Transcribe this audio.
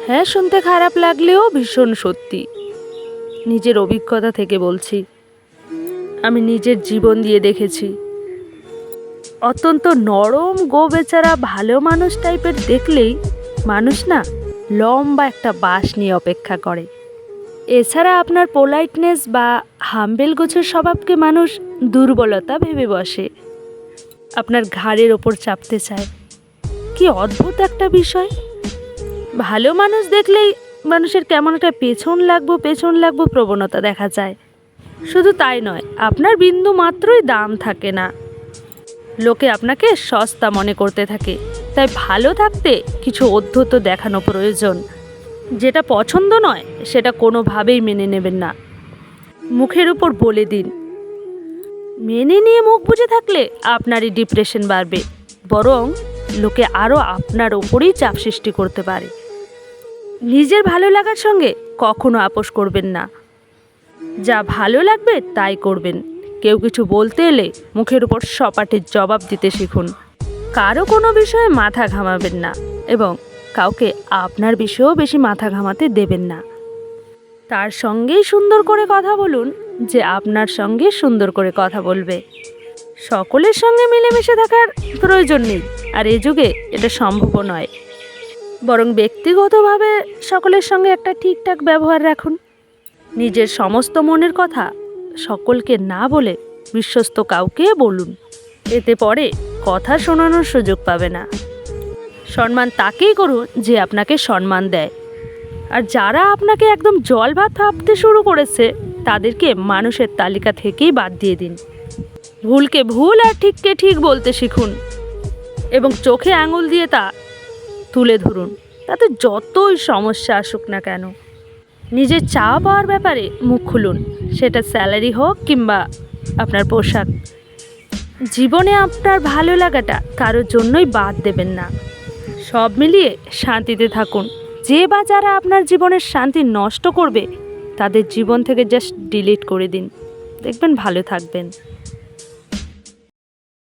হ্যাঁ, শুনতে খারাপ লাগলেও ভীষণ সত্যি। নিজের অভিজ্ঞতা থেকে বলছি, আমি নিজের জীবন দিয়ে দেখেছি। অত্যন্ত নরম বেচারা ভালো মানুষ টাইপের দেখলেই মানুষ না লম্বা একটা বাঁশ নিয়ে অপেক্ষা করে। এছাড়া আপনার পোলাইটনেস বা হাম্বেল গোছের স্বভাবকে মানুষ দুর্বলতা ভেবে বসে, আপনার ঘাড়ের ওপর চাপতে চায়। কি অদ্ভুত একটা বিষয়! ভালো মানুষ দেখলেই মানুষের কেমন একটা পেছন লাগবো প্রবণতা দেখা যায়। শুধু তাই নয়, আপনার বিন্দু মাত্রই দাম থাকে না, লোকে আপনাকে সস্তা মনে করতে থাকে। তাই ভালো থাকতে কিছু অদ্ভুত দেখানো প্রয়োজন। যেটা পছন্দ নয় সেটা কোনোভাবেই মেনে নেবেন না, মুখের উপর বলে দিন। মেনে নিয়ে মুখ বুজে থাকলে আপনারই ডিপ্রেশন বাড়বে, বরং লোকে আরও আপনার ওপরেই চাপ সৃষ্টি করতে পারে। নিজের ভালো লাগার সঙ্গে কখনো আপোষ করবেন না, যা ভালো লাগবে তাই করবেন। কেউ কিছু বলতে এলে মুখের উপর সপাটে জবাব দিতে শিখুন। কারো কোনো বিষয়ে মাথা ঘামাবেন না এবং কাউকে আপনার বিষয়েও বেশি মাথা ঘামাতে দেবেন না। তার সঙ্গেই সুন্দর করে কথা বলুন যে আপনার সঙ্গে সুন্দর করে কথা বলবে। সকলের সঙ্গে মিলেমিশে থাকার প্রয়োজন নেই, আর এ যুগে এটা সম্ভবও নয়। বরং ব্যক্তিগতভাবে সকলের সঙ্গে একটা ঠিকঠাক ব্যবহার রাখুন। নিজের সমস্ত মনের কথা সকলকে না বলে বিশ্বস্ত কাউকে বলুন, এতে পরে কথা শোনানোর সুযোগ পাবে না। সম্মান তাকেই করুন যে আপনাকে সম্মান দেয়, আর যারা আপনাকে একদম জল ভাত ভাবতে শুরু করেছে তাদেরকে মানুষের তালিকা থেকেই বাদ দিয়ে দিন। ভুলকে ভুল আর ঠিককে ঠিক বলতে শিখুন এবং চোখে আঙুল দিয়ে তা তুলে ধরুন, তাতে যতই সমস্যা আসুক না কেন। নিজের চাওয়া পাওয়ার ব্যাপারে মুখ খুলুন, সেটা স্যালারি হোক কিংবা আপনার পোশাক। জীবনে আপনার ভালো লাগাটা কারোর জন্যই বাদ দেবেন না। সব মিলিয়ে শান্তিতে থাকুন। যে বা যারা আপনার জীবনের শান্তি নষ্ট করবে তাদের জীবন থেকে জাস্ট ডিলিট করে দিন, দেখবেন ভালো থাকবেন।